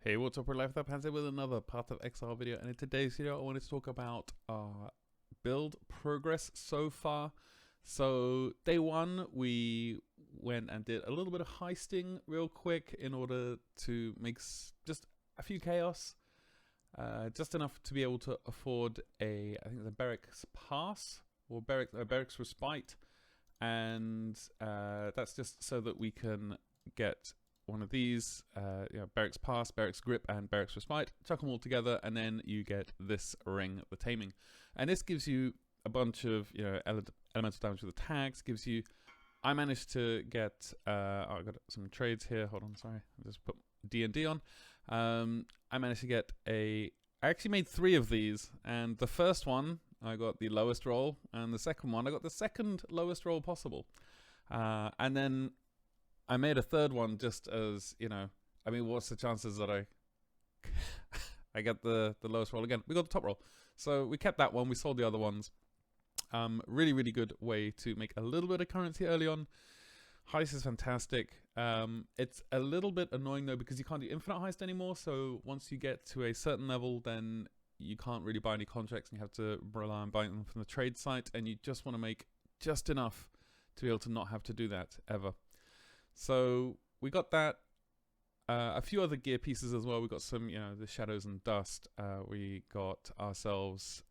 Hey, what's up? We're Life Without Pants here with another Path of Exile video, and in today's video I wanted to talk about our build progress so far. So day one we went and did a little bit of heisting real quick in order to make just a few chaos, just enough to be able to afford I think the Barracks Pass or Barracks Respite, and that's just so that we can get one of these, Barracks Pass, Barracks Grip, and Barracks Respite. Chuck them all together, and then you get this ring, the Taming. And this gives you a bunch of, elemental damage with the tags. Gives you. I managed to get. I got some trades here. Hold on, sorry. I just put D&D on. I managed to get I actually made 3 of these, and the first one I got the lowest roll, and the second one I got the second lowest roll possible, and then I made a third one just as, I mean, what's the chances that I get the lowest roll again? We got the top roll. So we kept that one. We sold the other ones. Really, really good way to make a little bit of currency early on. Heist is fantastic. It's a little bit annoying, though, because you can't do infinite heist anymore. So once you get to a certain level, then you can't really buy any contracts, and you have to rely on buying them from the trade site. And you just want to make just enough to be able to not have to do that ever. So we got that, a few other gear pieces as well. We got some, the shadows and dust. We got ourselves,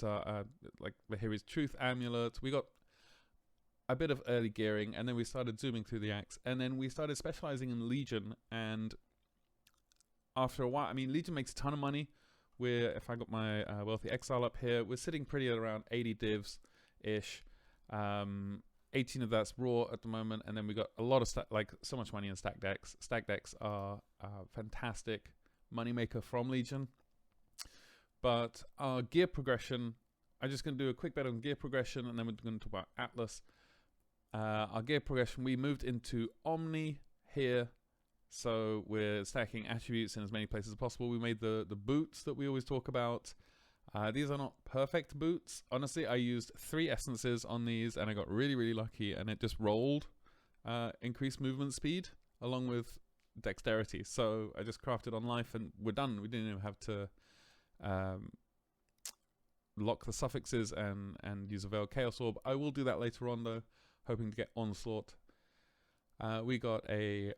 like the Hero's Truth amulet. We got a bit of early gearing, and then we started zooming through the axe, and then we started specializing in Legion. And after a while, I mean, Legion makes a ton of money. If I got my Wealthy Exile up here, we're sitting pretty at around 80 divs ish. 18 of that's raw at the moment, and then we got a lot of so much money in stack decks. Stack decks are a fantastic moneymaker from Legion. But our gear progression, I'm just going to do a quick bit on gear progression, and then we're going to talk about Atlas. Our gear progression, we moved into Omni here, so we're stacking attributes in as many places as possible. We made the boots that we always talk about. These are not perfect boots. Honestly, I used 3 essences on these, and I got really, really lucky, and it just rolled increased movement speed along with dexterity. So I just crafted on life, and we're done. We didn't even have to lock the suffixes and use a Veiled Chaos Orb. I will do that later on, though, hoping to get Onslaught. We got a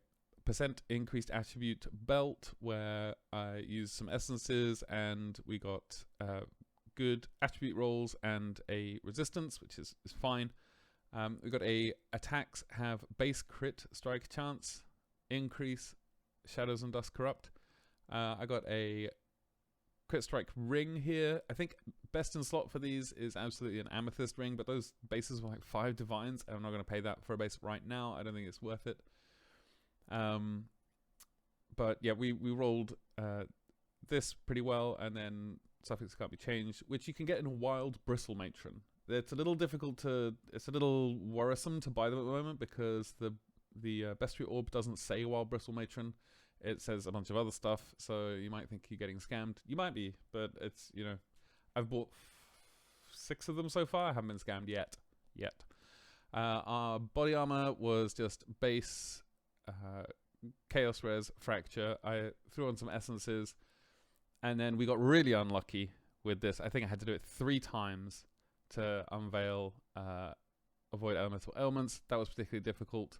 % increased attribute belt where I used some essences, and we got good attribute rolls and a resistance, which is fine. We got attacks have base crit strike chance, increase shadows and dust corrupt. I got a crit strike ring here. I think best in slot for these is absolutely an amethyst ring, but those bases were like 5 divines, and I'm not going to pay that for a base right now. I don't think it's worth it. But yeah, we rolled this pretty well, and then suffix can't be changed, which you can get in a Wild Bristle Matron. It's a little difficult it's a little worrisome to buy them at the moment, because the Bestiary Orb doesn't say Wild Bristle Matron. It says a bunch of other stuff, so you might think you're getting scammed. You might be, but it's, I've bought 6 of them so far. I haven't been scammed yet. Our body armor was just base Chaos Res Fracture. I threw on some essences, and then we got really unlucky with this. I think I had to do it 3 times to unveil Avoid Elemental Ailments. That was particularly difficult.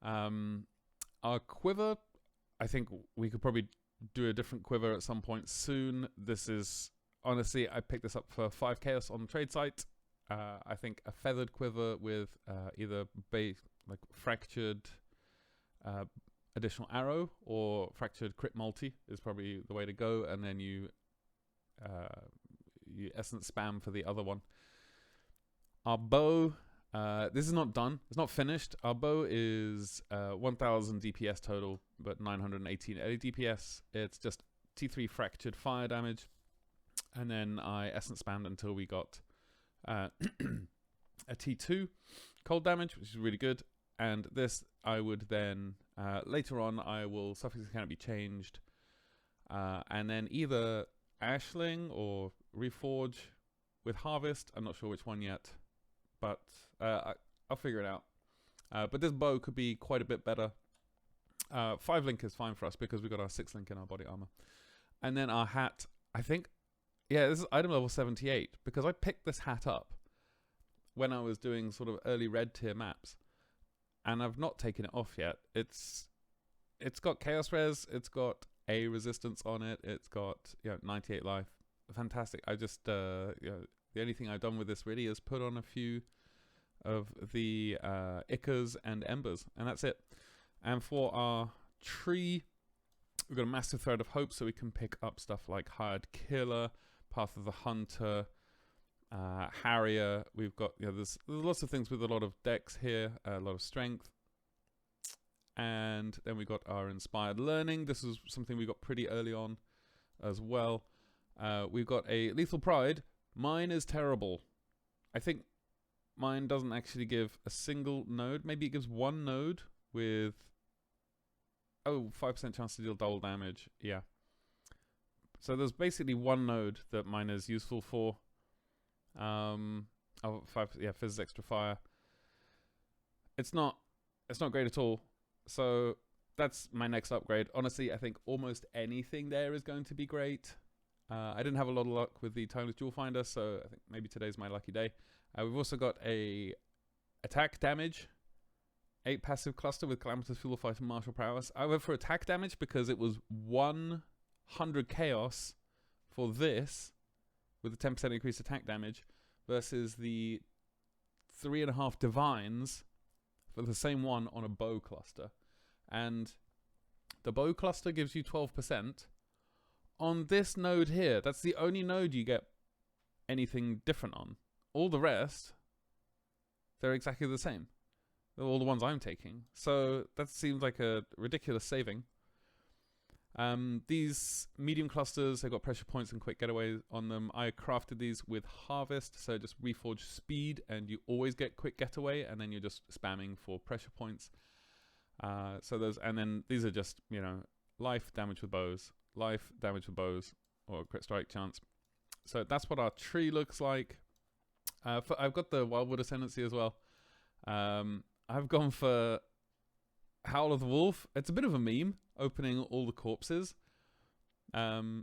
Our quiver, I think we could probably do a different quiver at some point soon. This is, honestly, I picked this up for 5 chaos on the trade site. I think a feathered quiver with either fractured additional arrow or fractured crit multi is probably the way to go, and then you essence spam for the other one. Our bow, this is not done, it's not finished. Our bow is 1000 DPS total, but 918 LE DPS. It's just T3 fractured fire damage, and then I essence spammed until we got a T2 cold damage, which is really good. And this, I would then, later on, I will, suffixes cannot be changed, and then either Ashling or Reforge with Harvest. I'm not sure which one yet, but I'll figure it out. But this bow could be quite a bit better. 5 link is fine for us because we got our 6 link in our body armor. And then our hat, I think, yeah, this is item level 78 because I picked this hat up when I was doing sort of early red tier maps, and I've not taken it off yet. It's got chaos res, it's got a resistance on it, it's got 98 life. Fantastic. I just the only thing I've done with this really is put on a few of the Ichors and Embers, and that's it. And for our tree, we've got a massive thread of hope, so we can pick up stuff like Hired Killer, Path of the Hunter, Harrier. We've got there's lots of things with a lot of dex here, a lot of strength. And then we got our Inspired Learning. This is something we got pretty early on as well. We've got a Lethal Pride. Mine is terrible. I think mine doesn't actually give a single node. Maybe it gives one node with 5% chance to deal double damage. Yeah. So there's basically one node that mine is useful for. Fizz extra fire. It's not great at all. So that's my next upgrade. Honestly, I think almost anything there is going to be great. I didn't have a lot of luck with the Timeless Jewel Finder, so I think maybe today's my lucky day. We've also got a attack damage, 8 passive cluster with Calamitous Fuel Fighter Martial Prowess. I went for attack damage because it was 100 chaos for this with a 10% increased attack damage versus the 3.5 divines for the same one on a bow cluster. And the bow cluster gives you 12%. On this node here, that's the only node you get anything different on. All the rest, they're exactly the same. They're all the ones I'm taking. So that seems like a ridiculous saving. These medium clusters, they've got pressure points and quick getaway on them. I crafted these with Harvest, so just reforge speed, and you always get quick getaway, and then you're just spamming for pressure points. So those, and then these are just life, damage with bows, life, damage with bows, or crit strike chance. So that's what our tree looks like. I've got the Wildwood ascendancy as well. I've gone for Howl of the Wolf. It's a bit of a meme, opening all the corpses. I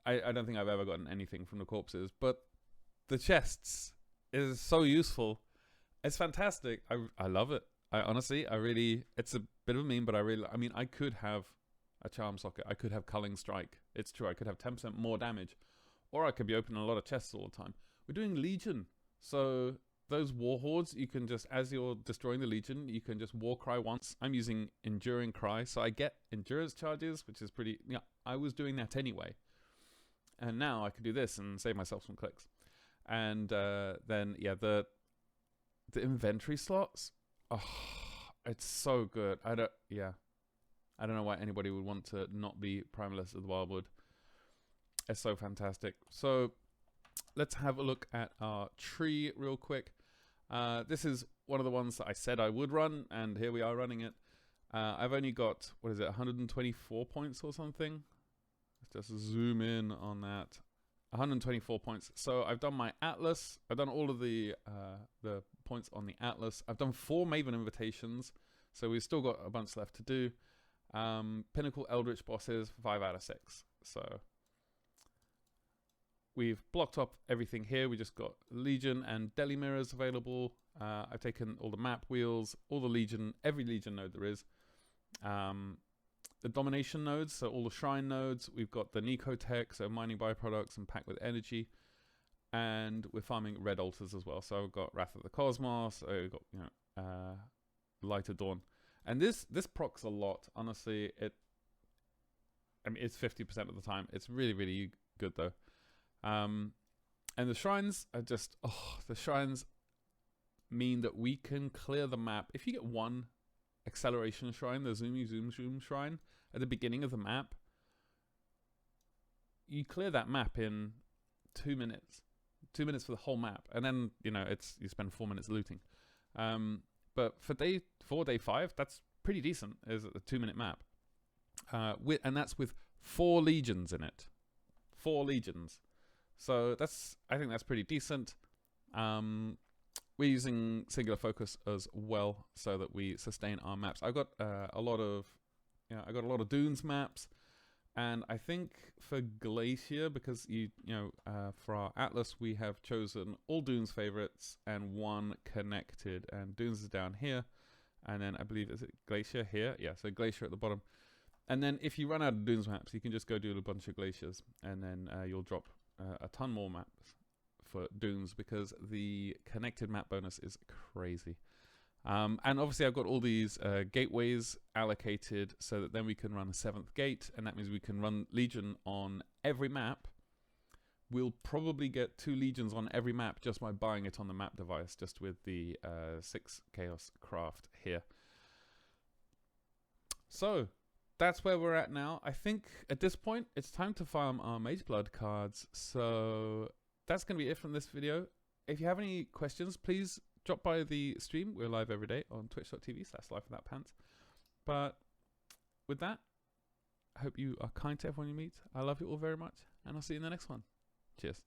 don't think I've ever gotten anything from the corpses, but the chests is so useful. It's fantastic. I love it. It's a bit of a meme, but I could have a Charm Socket. I could have Culling Strike. It's true. I could have 10% more damage, or I could be opening a lot of chests all the time. We're doing Legion. So those war hordes, you can just, as you're destroying the Legion, you can just war cry once. I'm using Enduring Cry, so I get endurance charges, which is pretty, I was doing that anyway. And now I can do this and save myself some clicks. And then, the inventory slots, it's so good. I don't know why anybody would want to not be Primalist with Wildwood. It's so fantastic. So let's have a look at our tree real quick. This is one of the ones that I said I would run, and here we are running it. I've only got, 124 points or something? Let's just zoom in on that. 124 points. So I've done my Atlas. I've done all of the points on the Atlas. I've done 4 Maven invitations, so we've still got a bunch left to do. Pinnacle Eldritch bosses, 5 out of 6. So we've blocked up everything here. We just got Legion and Deli Mirrors available. I've taken all the map wheels, all the Legion, every Legion node there is. The Domination nodes, so all the Shrine nodes. We've got the Nicotech, so mining byproducts and packed with energy. And we're farming red altars as well. So I've got Wrath of the Cosmos, we've got Light of Dawn. And this procs a lot. Honestly, it's 50% of the time. It's really, really good though. And the shrines are just, the shrines mean that we can clear the map. If you get one acceleration shrine, the zoom shrine at the beginning of the map, you clear that map in 2 minutes. 2 minutes for the whole map. And then, you spend 4 minutes looting. But for day 4, day 5, that's pretty decent, is a 2-minute map. And that's with 4 legions in it. 4 legions. So I think that's pretty decent. We're using singular focus as well so that we sustain our maps. I've got a lot of you know, I got a lot of Dunes maps, and I think for Glacier, because for our Atlas we have chosen all Dunes favorites and one connected, and Dunes is down here, and then I believe, is it Glacier here? Yeah, so Glacier at the bottom. And then if you run out of Dunes maps, you can just go do a bunch of Glaciers, and then you'll drop a ton more maps for Dunes, because the connected map bonus is crazy. And obviously I've got all these gateways allocated so that then we can run a 7th gate, and that means we can run Legion on every map. We'll probably get 2 Legions on every map just by buying it on the map device, just with the 6 Chaos Craft here. So that's where we're at now. I think at this point it's time to farm our Mageblood cards. So that's going to be it from this video. If you have any questions, please drop by the stream. We're live every day on twitch.tv/lifewithoutpants. But with that, I hope you are kind to everyone you meet. I love you all very much, and I'll see you in the next one. Cheers.